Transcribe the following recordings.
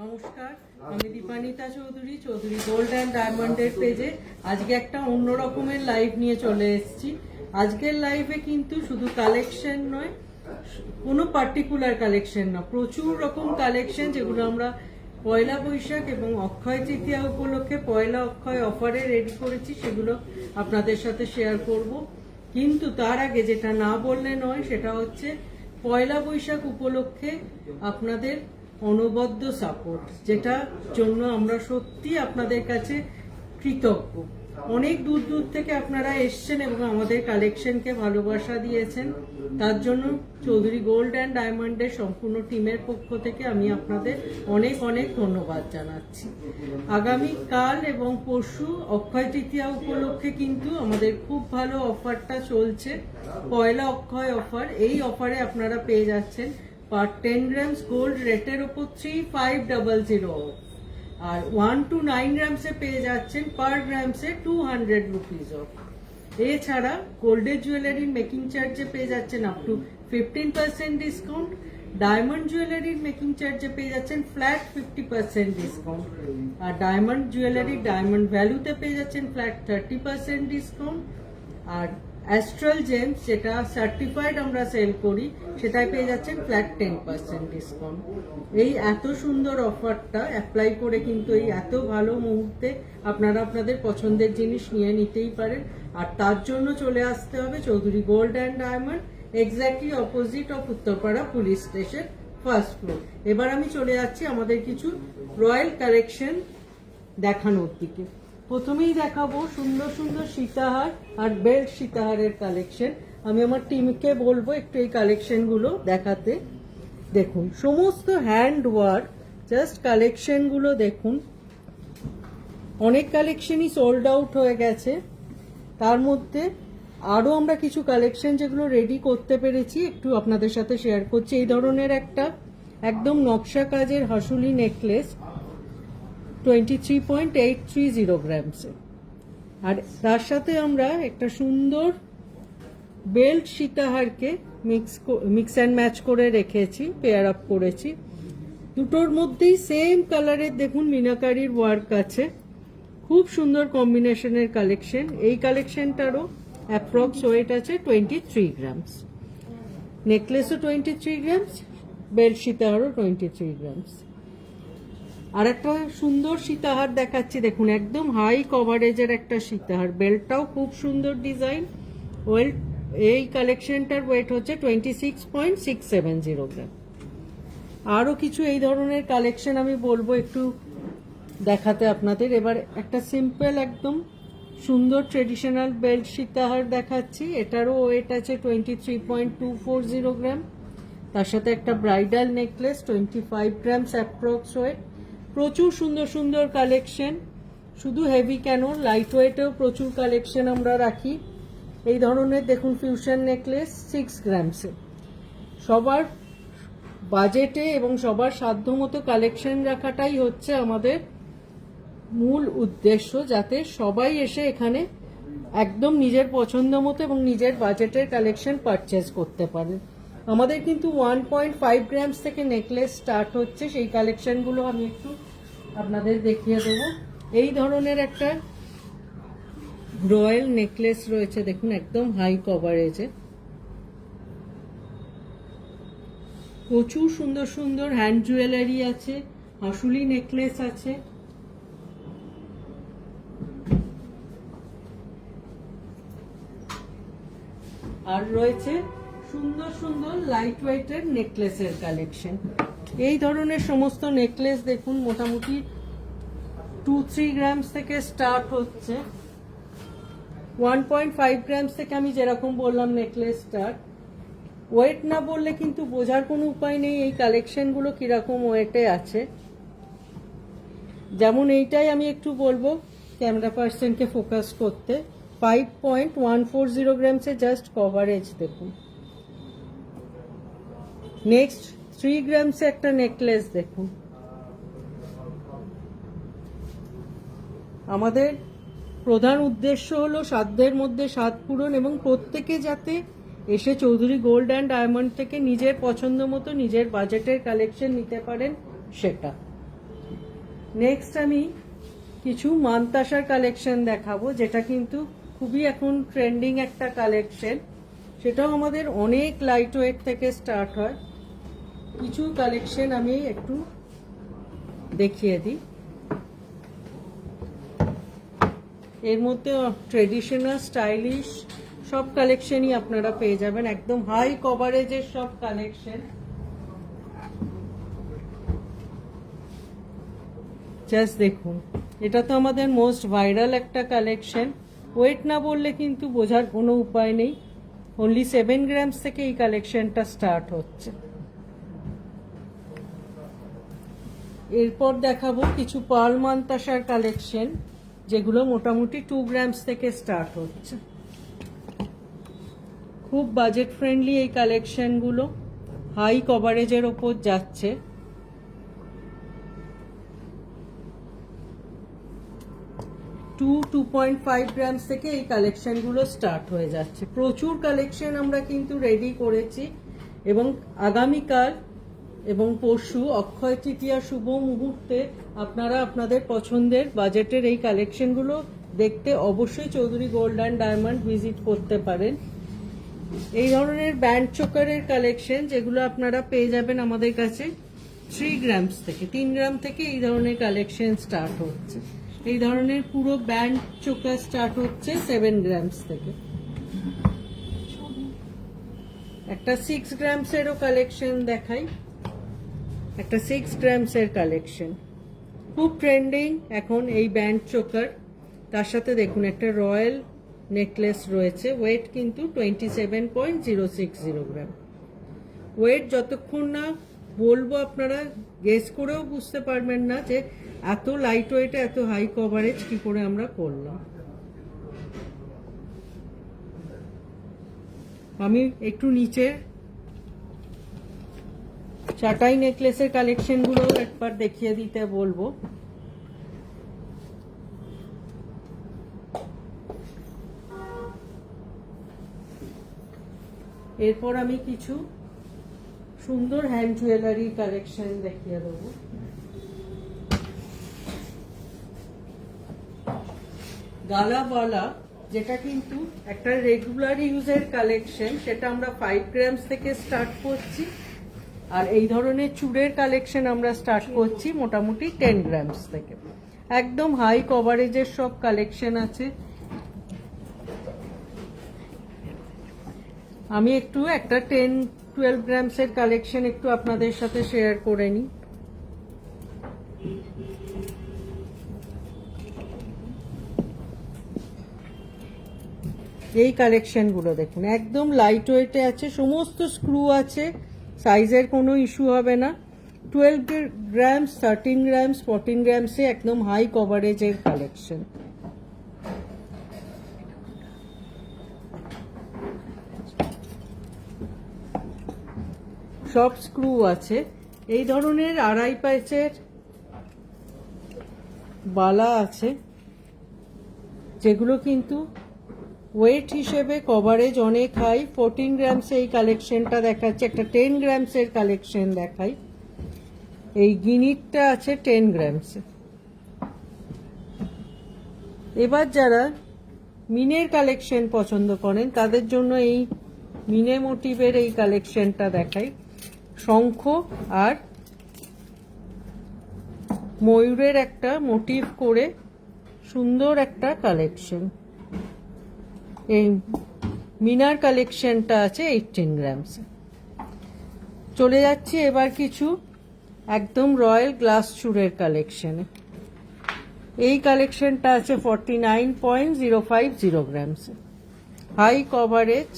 নমস্কার, আমি Dipanita Chowdhury, Chowdhury gold and ডায়মন্ডের পেজে আজকে একটা অন্য রকমের লাইভ নিয়ে চলে এসেছি। আজকের লাইভে কিন্তু শুধু কালেকশন নয়, কোনো পার্টিকুলার কালেকশন না, প্রচুর রকম কালেকশন যেগুলো আমরা পয়লা বৈশাখ এবং অক্ষয় তৃতীয়া উপলক্ষে পয়লা অক্ষয় অফারে রেডি করেছি, সেগুলো আপনাদের সাথে শেয়ার করব। কিন্তু তার আগে যেটা না বললে নয়, সেটা হচ্ছে পয়লা বৈশাখ উপলক্ষে আপনাদের অনবদ্য সাপোর্ট, যেটার জন্য আমরা সত্যি আপনাদের কাছে কৃতজ্ঞ। অনেক দূর দূর থেকে আপনারা এসছেন এবং আমাদের কালেকশনকে ভালোবাসা দিয়েছেন, তার জন্য চৌধুরী গোল্ড অ্যান্ড ডায়মন্ডের সম্পূর্ণ টিমের পক্ষ থেকে আমি আপনাদের অনেক অনেক ধন্যবাদ জানাচ্ছি। আগামী কাল এবং পরশু অক্ষয় তৃতীয়া উপলক্ষে কিন্তু আমাদের খুব ভালো অফারটা চলছে, পয়লা অক্ষয় অফার। এই অফারে আপনারা পেয়ে যাচ্ছেন পার 10 গ্রামস গোল্ড রেটের ওপর 3500 অফ, আর 1 to 9 গ্রামসে পেয়ে যাচ্ছেন পার গ্রামসে 200 রুপিস অফ। এছাড়া গোল্ডের জুয়েলারির মেকিং চার্জে পেয়ে যাচ্ছেন আপ টু 15% ডিসকাউন্ট, ডায়মন্ড জুয়েলারির মেকিং চার্জে পেয়ে যাচ্ছেন ফ্ল্যাট 50% ডিসকাউন্ট, আর ডায়মন্ড জুয়েলারির ডায়মন্ড ভ্যালুতে পেয়ে যাচ্ছেন ফ্ল্যাট 30% ডিসকাউন্ট, আর অ্যাস্ট্রাল জেমস যেটা সার্টিফাইড আমরা সেল করি সেটাই পেয়ে যাচ্ছেন ফ্ল্যাট 10% ডিসকাউন্ট। এই এত সুন্দর অফারটা অ্যাপ্লাই করে কিন্তু এই এত ভালো মুহূর্তে আপনারা আপনাদের পছন্দের জিনিস নিয়ে নিতেই পারেন, আর তার জন্য চলে আসতে হবে Chowdhury gold and diamond, exactly opposite of Uttarpara police station, first floor. এবার আমি চলে যাচ্ছি আমাদের কিছু রয়্যাল কালেকশন দেখানোর দিকে। প্রথমেই দেখাবো সুন্দর সুন্দর সীতাহার আর বেল্ট সীতাহারের কালেকশন। আমি আমার টিমকে বলবো একটু এই কালেকশনগুলো দেখাতে। দেখুন, সমস্ত হ্যান্ড ওয়ার্ক, জাস্ট কালেকশনগুলো দেখুন। অনেক কালেকশনই সোল্ড আউট হয়ে গেছে, তার মধ্যে আরও আমরা কিছু কালেকশন যেগুলো রেডি করতে পেরেছি একটু আপনাদের সাথে শেয়ার করছি। এই ধরনের একটা একদম নকশা কাজের হাসুলি নেকলেস 23.830 গ্রামসে, আর তার সাথে আমরা একটা সুন্দর বেল্ট সীতাহারকে মিক্স অ্যান্ড ম্যাচ করে রেখেছি, পেয়ার আপ করেছি। দুটোর মধ্যেই সেম কালারের দেখুন মিনাকারির ওয়ার্ক আছে, খুব সুন্দর কম্বিনেশনের কালেকশন। এই কালেকশনটারও অ্যাপ্রক্স ওয়েট আছে 23 গ্রামস, নেকলেসও 23 গ্রামস, বেল্ট সীতাহারও 23 গ্রামস। আর একটা সুন্দর সীতাহার দেখাচ্ছি, দেখুন একদম হাই কভারেজের একটা সীতাহার, বেল্টটাও খুব সুন্দর ডিজাইন। ওয়েল, এই কালেকশনটার ওয়েট হচ্ছে 26.670 গ্রাম। আরও কিছু এই ধরনের কালেকশন আমি বলবো একটু দেখাতে আপনাদের। এবার একটা সিম্পল একদম সুন্দর ট্রেডিশনাল বেল্ট সীতাহার দেখাচ্ছি, এটারও ওয়েট আছে 23.240 গ্রাম। তার সাথে একটা bridal necklace 25 grams approx weight. প্রচুর সুন্দর সুন্দর কালেকশন, শুধু হেভি কেন, লাইট ওয়েটেও প্রচুর কালেকশন আমরা রাখি। এই ধরনের দেখুন ফিউশন নেকলেস 6 গ্রামসে। সবার বাজেটে এবং সবার সাধ্যমতো কালেকশন রাখাটাই হচ্ছে আমাদের মূল উদ্দেশ্য, যাতে সবাই এসে এখানে একদম নিজের পছন্দ মতো এবং নিজের বাজেটের কালেকশন পারচেজ করতে পারে। আমাদের কিন্তু 1.5 গ্রামস থেকে নেকলেস স্টার্ট হচ্ছে, সেই কালেকশনগুলো আমি একটু আপনাদের দেখিয়ে দেবো। এই ধরনের একটা রয়্যাল নেকলেস রয়েছে, দেখুন একদম হাই কভারেজে, প্রচুর সুন্দর সুন্দর হ্যান্ড জুয়েলারি আছে, হাসুলি নেকলেস আছে, আর রয়েছে সুন্দর সুন্দর লাইট ওয়েটের নেকলেসের কালেকশন। এই ধরনের সমস্ত নেকলেস দেখুন মোটামুটি 2-3 গ্রামস থেকে স্টার্ট হচ্ছে, 1.5 গ্রামস থেকে আমি যেরকম বললাম নেকলেস স্টার্ট। ওয়েট না বললে কিন্তু বোঝার কোনো উপায় নেই এই কালেকশনগুলো কিরকম ওয়েটে আছে। যেমন এইটাই আমি একটু বলবো ক্যামেরা পার্সনকে ফোকাস করতে, 5.140 গ্রামসে জাস্ট কভারেজ দেখুন। নেক্সট 3 গ্রামসে একটা নেকলেস দেখুন। আমাদের প্রধান উদ্দেশ্য হলো সাধ্যের মধ্যে স্বাদ পূরণ এবং প্রত্যেকে যাতে এসে চৌধুরী গোল্ড অ্যান্ড ডায়মন্ড থেকে নিজের পছন্দ মতো নিজের বাজেটের কালেকশন নিতে পারেন সেটা। নেক্সট আমি কিছু মানতাসার কালেকশন দেখাবো, যেটা কিন্তু খুবই এখন ট্রেন্ডিং একটা কালেকশন। সেটাও আমাদের অনেক লাইট ওয়েট থেকে স্টার্ট হয়। কিছু কালেকশন আমি একটু দেখিয়ে দিই। এর মধ্যে ট্রেডিশনাল স্টাইলিশ সব কালেকশনই আপনারা পেয়ে যাবেন, একদম হাই কভারেজের সব কালেকশন। জাস্ট দেখুন, এটা তো আমাদের মোস্ট ভাইরাল একটা কালেকশন। ওয়েট না বললে কিন্তু বোঝার কোনো উপায় নেই। অনলি 7 গ্রামস থেকে এই কালেকশনটা স্টার্ট হচ্ছে। এরপর দেখাবো কিছু পার্ল মানতাসার কালেকশন, যেগুলো মোটামুটি 2 গ্রামস থেকে স্টার্ট হচ্ছে। খুব বাজেট ফ্রেন্ডলি এই কালেকশনগুলো, হাই কভারেজের ওপর যাচ্ছে। 2.5 গ্রামস থেকে এই কালেকশনগুলো স্টার্ট হয়ে যাচ্ছে। প্রচুর কালেকশন আমরা কিন্তু রেডি করেছি, এবং আগামীকাল এবং পরশু অক্ষয় তৃতীয়া শুভ মুহূর্তে আপনারা আপনাদের পছন্দের বাজেটের এই কালেকশনগুলো দেখতে অবশ্যই Chowdhury gold and diamond visit করতে পারেন। এই ধরনের ব্যান্ড চোকারের কালেকশন যেগুলো আপনারা পেয়ে যাবেন আমাদের কাছে 3 গ্রামস থেকে, 3 গ্রাম থেকে এই ধরনের কালেকশন স্টার্ট হচ্ছে। এই ধরনের পুরো ব্যান্ড চোকার স্টার্ট হচ্ছে 7 গ্রামস থেকে। একটা 6 গ্রামসেরও কালেকশন দেখাই, একটা 6 গ্রামসের কালেকশন খুব ট্রেন্ডিং এখন এই ব্যান্ড চোকার। তার সাথে দেখুন একটা রয়্যাল নেকলেস রয়েছে। ওয়েট কিন্তু 27.060 গ্রাম। ওয়েট যতক্ষণ না বলবো আপনারা গেস করেও বুঝতে পারবেন না যে এত লাইট ওয়েটে এত হাই কভারেজ কি করে আমরা করলাম। আমি একটু নিচের চাটাই নেকলেসের কালেকশনগুলো একবার দেখিয়ে দিতে বলবো। এরপর আমি কিছু সুন্দর হ্যান্ড জুয়েলারি কালেকশন দেখিয়ে দেবো। গালাওয়ালা, যেটা কিন্তু একটা রেগুলার ইউজের কালেকশন, সেটা আমরা 5 গ্রামস থেকে স্টার্ট করছি। আর এই ধরনের চূড়ের কালেকশন আমরা স্টার্ট করছি মোটামুটি 10 গ্রামস থেকে। একদম হাই কভারেজের সব কালেকশন আছে। আমি একটু একটা 10-12 গ্রামসের কালেকশন একটু আপনাদের সাথে শেয়ার করে নিই। এই কালেকশনগুলো দেখুন, একদম লাইট ওয়েটে আছে, সমস্ত স্ক্রু আছে, সাইজের কোনো ইস্যু হবে না। 12 গ্রামস, 13 গ্রামস, 14 গ্রামসে একদম হাই কভারেজের কালেকশন। সব স্ক্রু আছে। এই ধরনের 2.5 প্যাচের বালা আছে, যেগুলো কিন্তু ওয়েট হিসেবে কভারেজ অনেক হাই। 14 গ্রামসে এই কালেকশনটা দেখাচ্ছে। একটা 10 গ্রামসের কালেকশন দেখাই। এই গিনিটটা আছে 10 গ্রামসে। এবার যারা মিনের কালেকশন পছন্দ করেন তাদের জন্য এই মিনে মোটিভের এই কালেকশনটা দেখাই। শঙ্খ আর ময়ূরের একটা মোটিভ করে সুন্দর একটা কালেকশন। এই মিনার কালেকশনটা আছে 18 গ্রামসে। চলে যাচ্ছি এবার কিছু একদম রয়্যাল গ্লাস চূড়ের কালেকশনে। এই কালেকশনটা আছে 49.050 গ্রামসে, হাই কভারেজ।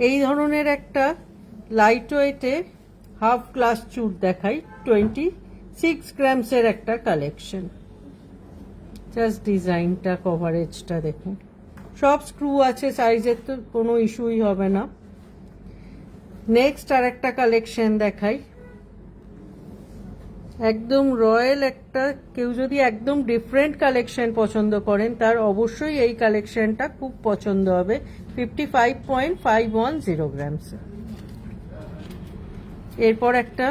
এই ধরনের একটা লাইট ওয়েটে হাফ গ্লাস চূড় দেখাই, 26 গ্রামসের একটা কালেকশন। জাস্ট ডিজাইনটা, কভারেজটা দেখুন। সব স্ক্রু আছে, সাইজের তো কোনো ইস্যুই হবে না। নেক্সট আর একটা কালেকশন দেখাই। একদম রয়্যাল একটা, কেউ যদি একদম ডিফারেন্ট কালেকশন পছন্দ করেন তার অবশ্যই এই কালেকশনটা খুব পছন্দ হবে। 55.510 গ্রামস। এরপর একটা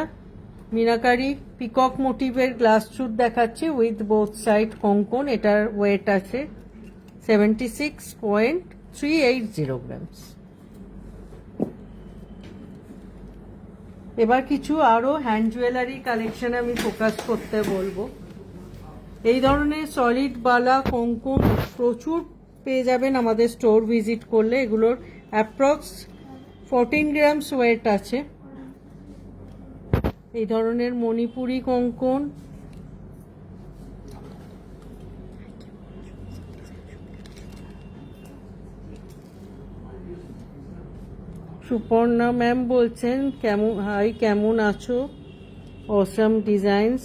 মিনাকারি পিকক মোটিভের গ্লাস স্যুট দেখাচ্ছি উইথ বোথ সাইড কঙ্কন। এটার ওয়েট আছে 76.380 গ্রামস। এবার কিছু আরো হ্যান্ড জুয়েলারি কালেকশন আমি ফোকাস করতে বলবো। এই ধরনের সলিড বালা কঙ্কন প্রচুর পেয়ে যাবেন আমাদের স্টোর ভিজিট করলে। এগুলোর অ্যাপ্রক্স 14 গ্রামস ওয়েট আছে। এই ধরনের মণিপুরি কঙ্কন, সুপর্ণা ম্যাম বলছেন কেমন আছো, awesome designs.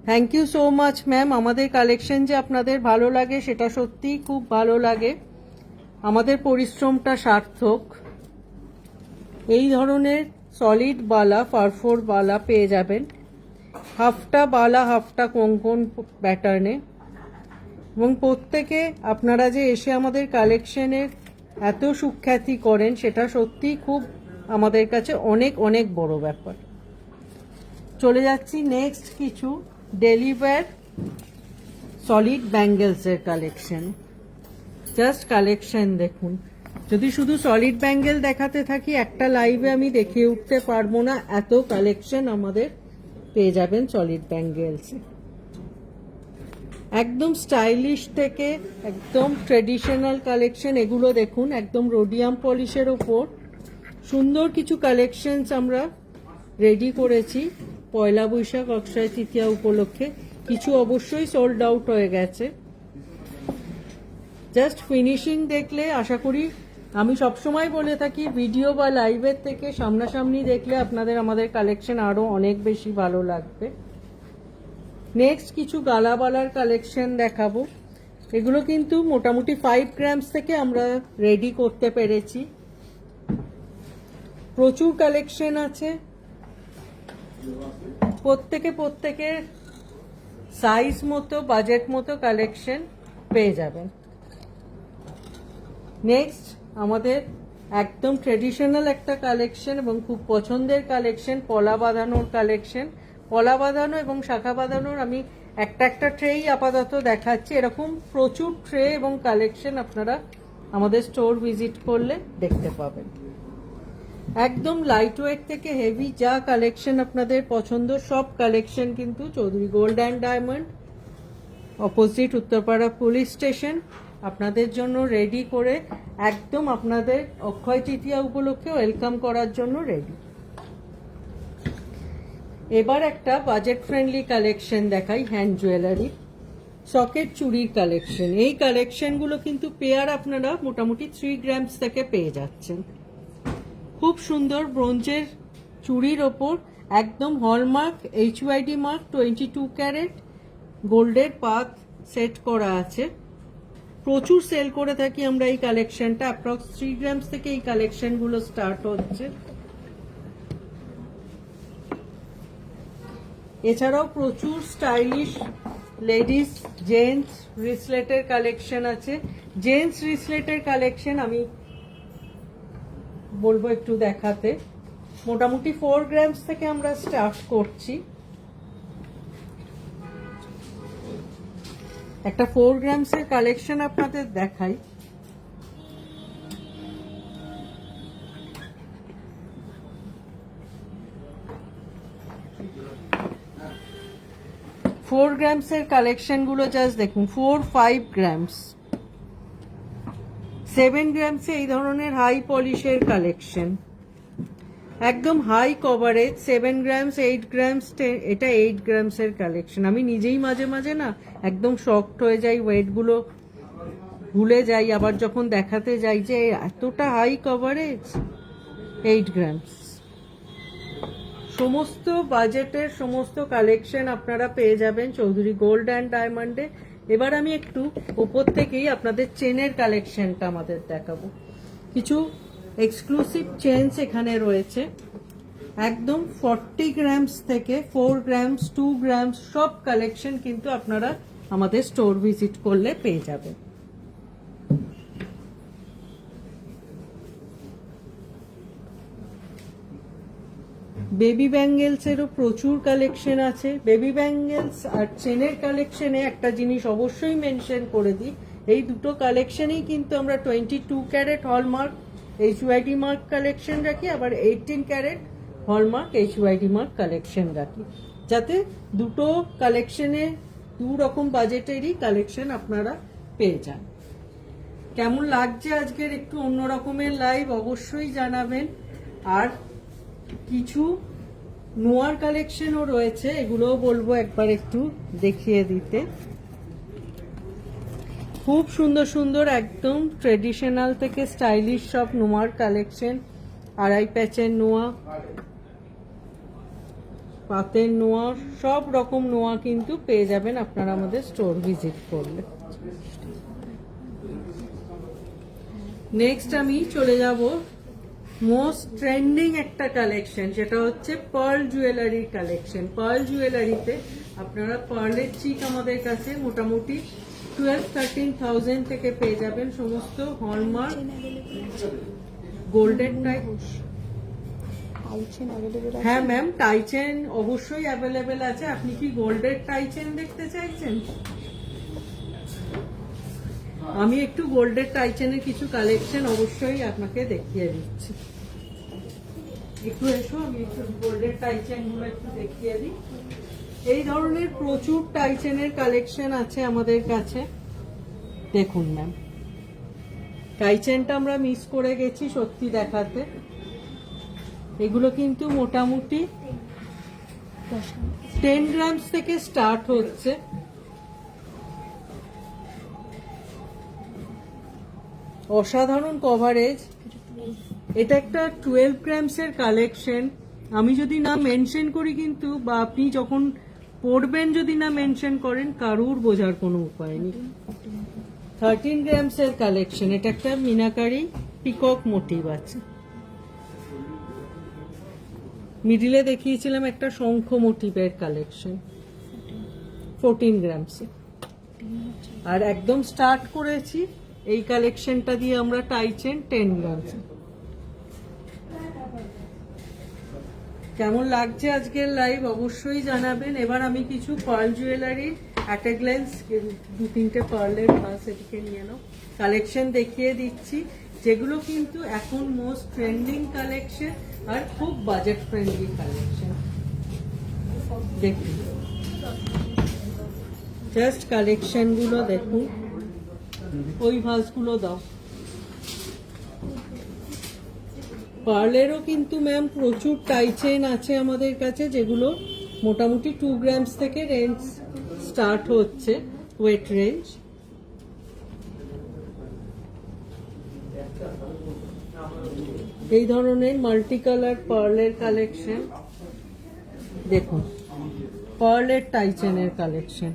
Thank you so much ma'am. আমাদের কালেকশন যে আপনাদের ভালো লাগে সেটা সত্যিই খুব ভালো লাগে, আমাদের পরিশ্রমটা সার্থক। এই ধরনের সলিড বালা ফারফোর বালা পেয়ে যাবেন, হাফটা বালা হাফটা কঙ্কন প্যাটার্নে। এবং প্রত্যেকে আপনারা যে এসে আমাদের কালেকশনের এত সুখ্যাতি করেন সেটা সত্যিই খুব আমাদের কাছে অনেক অনেক বড় ব্যাপার। চলে যাচ্ছি নেক্সট কিছু ডেলিভার সলিড ব্যাঙ্গেলসের কালেকশন। জাস্ট কালেকশন দেখুন। যদি শুধু সলিড ব্যাঙ্গেল দেখাতে থাকি একটা লাইভে আমি দেখিয়ে উঠতে পারবো না, এত কালেকশন আমাদের পেয়ে যাবেন সলিড ব্যাঙ্গেলসে। একদম স্টাইলিশ থেকে একদম ট্রেডিশনাল কালেকশন। এগুলো দেখুন একদম রোডিয়াম পলিশের ওপর সুন্দর কিছু কালেকশনস আমরা রেডি করেছি পয়লা বৈশাখ অক্ষয় তৃতীয়া উপলক্ষে। কিছু অবশ্যই সোল্ড আউট হয়ে গেছে। জাস্ট ফিনিশিং দেখলে আশা করি, আমি সবসময় বলে থাকি ভিডিও বা লাইভের থেকে সামনাসামনি দেখলে আপনাদের আমাদের কালেকশন আরও অনেক বেশি ভালো লাগবে। নেক্সট কিছু গালাবালার কালেকশন দেখাবো। এগুলো কিন্তু মোটামুটি 5 গ্রামস থেকে আমরা রেডি করতে পেরেছি। প্রচুর কালেকশন আছে, প্রত্যেকের সাইজ মতো বাজেট মতো কালেকশন পেয়ে যাবেন। নেক্সট আমাদের একদম ট্রেডিশনাল একটা কালেকশন এবং খুব পছন্দের কালেকশন, পলা বাঁধানোর কালেকশন। পলা বাঁধানো এবং শাখা বাঁধানোর আমি একটা ট্রেই আপাতত দেখাচ্ছি। এরকম প্রচুর ট্রে এবং কালেকশন আপনারা আমাদের স্টোর ভিজিট করলে দেখতে পাবেন। একদম লাইট ওয়েট থেকে হেভি যা কালেকশন আপনাদের পছন্দ সব কালেকশন কিন্তু Chowdhury gold and diamond opposite Uttarpara police station আপনাদের জন্য রেডি করে একদম আপনাদের অক্ষয় তৃতীয়া উপলক্ষে ওয়েলকাম করার জন্য রেডি। এবার একটা বাজেট ফ্রেন্ডলি কালেকশন দেখাই, হ্যান্ড জুয়েলারি সকেট চুড়ির কালেকশন। এই কালেকশনগুলো কিন্তু পেয়ার আপনারা মোটামুটি 3 গ্রামস থেকে পেয়ে যাচ্ছেন। খুব সুন্দর ব্রোঞ্জের চুড়ির ওপর একদম হলমার্ক HYD মার্ক 22 ক্যারেট গোল্ডের পাত সেট করা আছে। প্রচুর সেল করে থাকি আমরা এই কালেকশনটা। অ্যাপ্রক্স 3 গ্রামস থেকে এই কালেকশনগুলো স্টার্ট হচ্ছে। এছাড়াও প্রচুর স্টাইলিশ লেডিস জেন্টস রিসলেটের কালেকশন আছে। জেন্টস রিসলেটের কালেকশন আমি বলবো একটু দেখাতে। মোটামুটি 4 গ্রামস থেকে আমরা স্টার্ট করছি। একটা 4 গ্রামসের কালেকশন আপনাদের দেখাই। ফোর গ্রামসের কালেকশনগুলো জাস্ট দেখুন। 4-5 গ্রামস, 7 গ্রামসে এই ধরনের হাই পলিশের কালেকশন, একদম হাই কভারেজ। 7 গ্রামস, 8 গ্রামস, এটা 8 গ্রামসের কালেকশন। আমি নিজেই মাঝে মাঝে না একদম শকড হয়ে যাই, ওয়েটগুলো ভুলে যাই, আবার যখন দেখাতে যাই যে এতটা হাই কভারেজ। 8 গ্রামস সমস্ত বাজেটের সমস্ত কালেকশন আপনারা পেয়ে যাবেন চৌধুরী গোল্ড অ্যান্ড ডায়মন্ডে। এবার আমি একটু ওপর থেকেই আপনাদের চেনের কালেকশনটা আমাদের দেখাবো। কিছু এক্সক্লুসিভ চেনস এখানে রয়েছে। একদম 40 গ্রামস থেকে 4 গ্রামস 2 গ্রামস সব কালেকশন কিন্তু আপনারা আমাদের স্টোর ভিজিট করলে পেয়ে যাবেন। বেবি ব্যাঙ্গেলসেরও প্রচুর কালেকশন আছে। বেবি ব্যাঙ্গেলস আর চেনের কালেকশনে একটা জিনিস অবশ্যই মেনশন করে দিই, এই দুটো কালেকশনেই কিন্তু আমরা 22 carat hallmark HUID mark collection রাখি, আবার 18 carat hallmark HUID mark collection রাখি, যাতে দুটো কালেকশনে দু রকম বাজেটেরই কালেকশন আপনারা পেয়ে যান। কেমন লাগছে আজকের একটু অন্য রকমের লাইভ অবশ্যই জানাবেন। আর কিছু নোয়ার কালেকশনও রয়েছে, এগুলোও বলবো একবার একটু দেখিয়ে দিতে। খুব সুন্দর সুন্দর একদম ট্রেডিশনাল থেকে স্টাইলিশ সব নোয়ার কালেকশন, আড়াই প্যাচের নোয়া, পাতের নোয়া, সব রকম নোয়া কিন্তু পেয়ে যাবেন আপনারা আমাদের স্টোর ভিজিট করলে। নেক্সট আমি চলে যাব মোস্ট ট্রেন্ডিং একটা কালেকশন, যেটা হচ্ছে পার্ল জুয়েলারির কালেকশন। পার্ল জুয়েলারিতে আপনারা পার্লের চিক আমাদের কাছে মোটামুটি 12-13,000 থেকে পেয়ে যাবেন, সমস্ত হলমার্ক গোল্ডেন টাইপ। হ্যাঁ ম্যাম, টাইচেন অবশ্যই অ্যাভেলেবেল আছে। আপনি কি গোল্ডের টাইচেন দেখতে চাইছেন? আমি একটু গোল্ডের টাইচেনের কিছু কালেকশন অবশ্যই আপনাকে দেখিয়ে দিচ্ছি। একটু এসো, আমি একটু গোল্ডের টাইচেন গুলো একটু দেখিয়ে দিই। এই ধরনের প্রচুর টাইচেনের কালেকশন আছে আমাদের কাছে। দেখুন ম্যাম, টাইচেনটা আমরা মিস করে গেছি সত্যি দেখাতে। এগুলো কিন্তু মোটামুটি 10 গ্রামস থেকে স্টার্ট হচ্ছে। অসাধারণ কভারেজ। এটা একটা 12 গ্রামসের কালেকশন। আমি যদি না মেনশন করি কিন্তু, বা আপনি যখন পড়বেন যদি না মেনশন করেন, কারুর বোঝার কোনো উপায় নেই। 13 গ্রামসের কালেকশন। এটা একটা মিনাকারি পিকক মোটিভ আছে। মিডিলে দেখিয়েছিলাম একটা শঙ্খ মোটিভের কালেকশন 14 গ্রামসে। আর একদম স্টার্ট করেছি এই কালেকশনটা দিয়ে আমরা টাইচেন 10 গ্রামসে। কেমন লাগছে আজকের লাইভ অবশ্যই জানাবেন। এবার আমি কিছু pearl jewellery at a glance 2-3টে পার্লের মাস এদিকে নিয়ে নাও কালেকশন দেখিয়ে দিচ্ছি, যেগুলো কিন্তু এখন মোস্ট ট্রেন্ডিং কালেকশন আর খুব বাজেট ফ্রেন্ডলি কালেকশন। দেখুন, জাস্ট কালেকশন গুলো দেখুন। ওই ভাসগুলো দাও। পার্লেরও কিন্তু ম্যাম প্রচুর টাইচেন আছে আমাদের কাছে, যেগুলো মোটামুটি 2 গ্রামস থেকে রেঞ্জ স্টার্ট হচ্ছে, ওয়েট রেঞ্জ। এই ধরনের মাল্টি কালার পার্লের কালেকশন দেখুন, পার্লের টাইচেনের কালেকশন।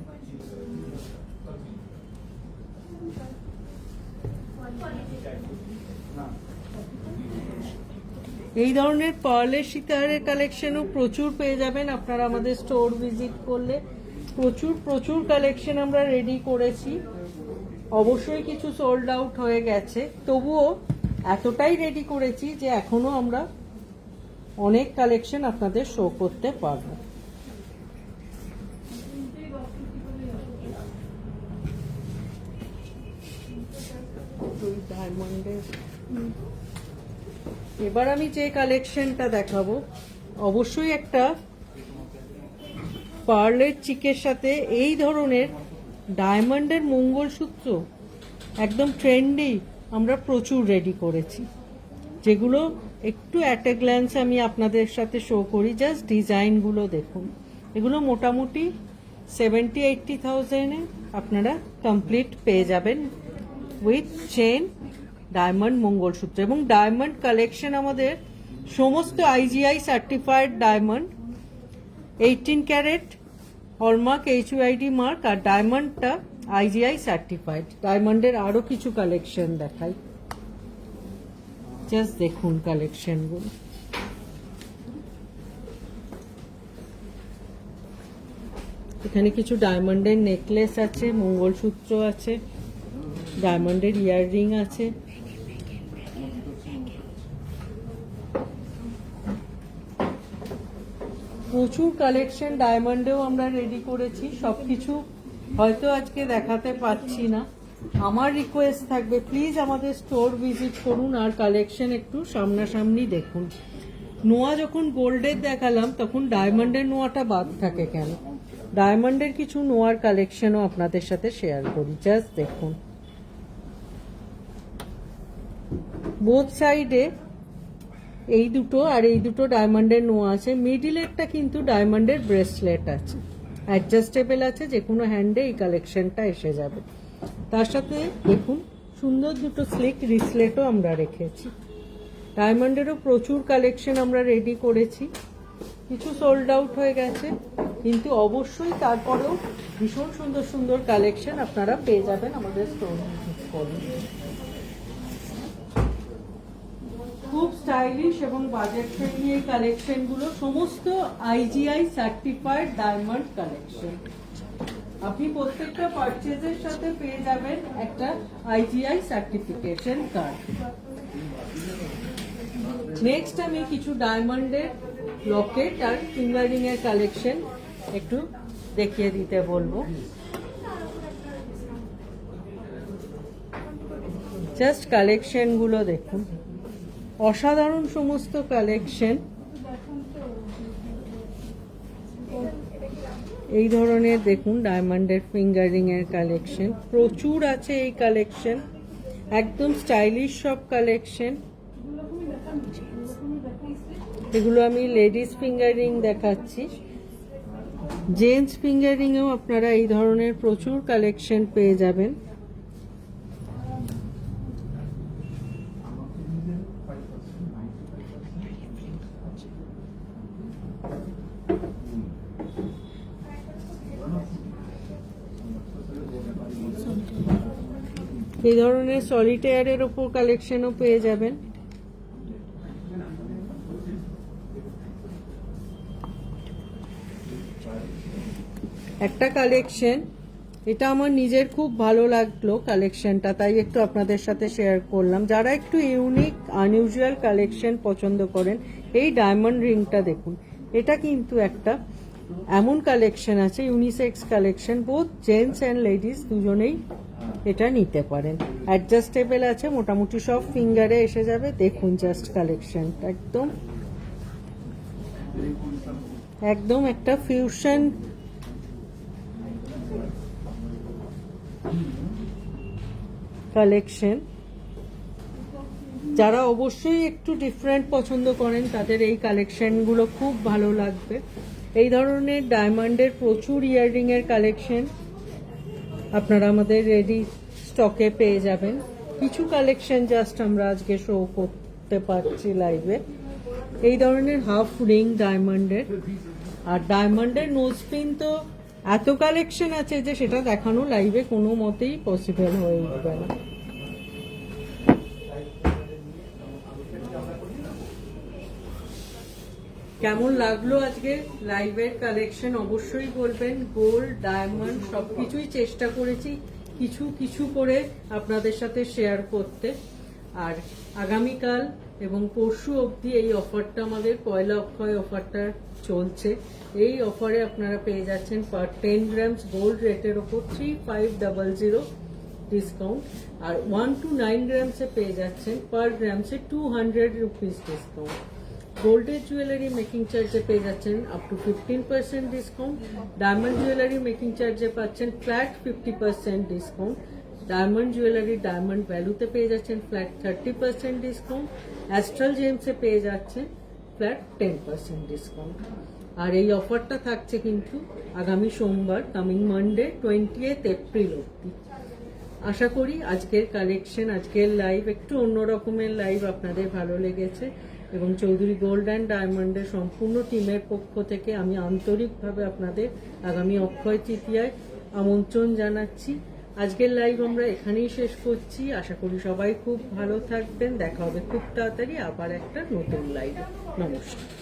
এই ধরনের পার্লের সিতারের কালেকশনও প্রচুর পেয়ে যাবেন আপনারা আমাদের স্টোর ভিজিট করলে। প্রচুর প্রচুর কালেকশন আমরা রেডি করেছি। অবশ্যই কিছু সোল্ড আউট হয়ে গেছে, তবুও এতটাই রেডি করেছি যে এখনো আমরা অনেক কালেকশন আপনাদের শো করতে পারবো। এবার আমি যে কালেকশনটা দেখাবো, অবশ্যই একটা পার্লের চিকের সাথে এই ধরনের ডায়মন্ডের মঙ্গলসূত্র একদম ট্রেন্ডি আমরা প্রচুর রেডি করেছি, যেগুলো একটু অ্যাট এ গ্ল্যান্স আমি আপনাদের সাথে শো করি। জাস্ট ডিজাইনগুলো দেখুন। এগুলো মোটামুটি 70-80,000-এ আপনারা কমপ্লিট পেয়ে যাবেন উইথ চেন, ডায়মন্ড, মঙ্গলসূত্র। এবং ডায়মন্ড কালেকশন আমাদের সমস্ত IGI certified diamond, 18 carat hallmark HUID mark, আর ডায়মন্ডটা IGI সার্টিফাইড। ডায়মন্ডের আরো কিছু কালেকশন দেখাই, জাস্ট দেখুন কালেকশনগুলো। এখানে কিছু ডায়মন্ডের নেকলেস আছে, মঙ্গলসূত্র আছে, ডায়মন্ডের ইয়াররিং আছে, প্রচুর কালেকশন ডায়মন্ডেও আমরা রেডি করেছি। সবকিছু হয়তো আজকে দেখাতে পাচ্ছি না, আমার রিকোয়েস্ট থাকবে প্লিজ আমাদের স্টোর ভিজিট করুন আর কালেকশন একটু সামনাসামনি দেখুন। নোয়া যখন গোল্ডের দেখালাম তখন ডায়মন্ডের নোয়াটা বাদ থাকে কেন? ডায়মন্ডের কিছু নোয়ার কালেকশনও আপনাদের সাথে শেয়ার করি, জাস্ট দেখুন। বোথ সাইডে এই দুটো আর এই দুটো ডায়মন্ডের নোয়া আছে, মিডিলেরটা কিন্তু ডায়মন্ডের ব্রেসলেট আছে, অ্যাডজাস্টেবল আছে, যে কোনো হ্যান্ডে এই কালেকশনটা এসে যাবে। তার সাথে দেখুন সুন্দর দুটো স্লিক রিসলেটও আমরা রেখেছি। ডায়মন্ডেরও প্রচুর কালেকশন আমরা রেডি করেছি, কিছু সোল্ড আউট হয়ে গেছে, কিন্তু অবশ্যই তারপরেও ভীষণ সুন্দর সুন্দর কালেকশন আপনারা পেয়ে যাবেন আমাদের স্টোর ভিজিট করুন। খুব স্টাইলিশ এবং বাজেট ফ্রেন্ডলি এই কালেকশনগুলো সমস্ত IGI সার্টিফাইড ডায়মন্ড কালেকশন। আপনি প্রত্যেকটা পারচেজের সাথে পেয়ে যাবেন একটা IGI সার্টিফিকেশন কার্ড। নেক্সট আমি কিছু ডায়মন্ডের লকেট আর ফিঙ্গারিং এর কালেকশন একটু দেখিয়ে দিতে বলবো। জাস্ট কালেকশন গুলো দেখুন, অসাধারণ সমস্ত কালেকশন। এই ধরনের দেখুন ডায়মন্ডের ফিঙ্গারিং এর কালেকশন প্রচুর আছে, এই কালেকশন একদম স্টাইলিশ সব কালেকশন। এগুলো আমি লেডিস ফিঙ্গারিং দেখাচ্ছি, জেন্টস ফিঙ্গারিংয়েও আপনারা এই ধরনের প্রচুর কালেকশন পেয়ে যাবেন। এই ধরনের সলিটেয়ারের ওপর কালেকশনও পেয়ে যাবেন। একটা কালেকশন, এটা আমার নিজের খুব ভালো লাগলো কালেকশনটা, তাই একটু আপনাদের সাথে শেয়ার করলাম। যারা একটু ইউনিক আনইউজুয়াল কালেকশন পছন্দ করেন, এই ডায়মন্ড রিংটা দেখুন, এটা কিন্তু একটা এমন কালেকশন আছে, unisex collection, both gents and ladies দুজনেই এটা নিতে পারেন। অ্যাডজাস্টেবল আছে, মোটামুটি সব ফিঙ্গারে এসে যাবে। দেখুন জাস্ট কালেকশনটা একদম একদম একটা ফিউশন কালেকশন। যারা অবশ্যই একটু ডিফারেন্ট পছন্দ করেন তাদের এই কালেকশনগুলো খুব ভালো লাগবে। এই ধরনের ডায়মন্ডের প্রচুর ইয়াররিং এর কালেকশন আপনারা আমাদের রেডি স্টকে পেয়ে যাবেন। কিছু কালেকশন জাস্ট আমরা আজকে শো করতে পারছি লাইভে। এই ধরনের হাফ রিং ডায়মন্ডের, আর ডায়মন্ডের নোজপিন তো এত কালেকশন আছে যে সেটা দেখানো লাইভে কোনো মতেই পসিবল হয়ে উঠবে না। কেমন লাগলো আজকে লাইভের কালেকশন অবশ্যই বলবেন। গোল্ড ডায়মন্ড সবকিছুই চেষ্টা করেছি কিছু কিছু করে আপনাদের সাথে শেয়ার করতে। আর আগামীকাল এবং পরশু অবধি এই অফারটা, আমাদের পয়লা অক্ষয় অফারটা চলছে। এই অফারে আপনারা পেয়ে যাচ্ছেন পার 10 গ্রামস গোল্ড রেটের ওপর 3500 ডিসকাউন্ট, আর 1 to 9 গ্রামসে পেয়ে যাচ্ছেন পার গ্রামসে 200 রুপিস ডিসকাউন্ট। গোল্ডের জুয়েলারি মেকিং চার্জে পেয়ে যাচ্ছেন up to 15% discount. Diamond jewellery making চার্জে পাচ্ছেন flat 50% discount. Diamond jewellery diamond ভ্যালুতে পেয়ে যাচ্ছেন ফ্ল্যাট 30% ডিসকাউন্ট। অ্যাস্ট্রাল জেমসে পেয়ে যাচ্ছেন ফ্ল্যাট 10% ডিসকাউন্ট। আর এই অফারটা থাকছে কিন্তু আগামী সোমবার, কামিং মানডে 20th এপ্রিল অবধি। আশা করি আজকের কালেকশন, আজকের লাইভ একটু অন্য রকমের লাইভ আপনাদের ভালো লেগেছে, এবং চৌধুরী গোল্ড অ্যান্ড ডায়মন্ডের সম্পূর্ণ টিমের পক্ষ থেকে আমি আন্তরিকভাবে আপনাদের আগামী অক্ষয় তৃতীয়ায় আমন্ত্রণ জানাচ্ছি। আজকের লাইভ আমরা এখানেই শেষ করছি। আশা করি সবাই খুব ভালো থাকবেন। দেখা হবে খুব তাড়াতাড়ি আবার একটা নতুন লাইভ। নমস্কার।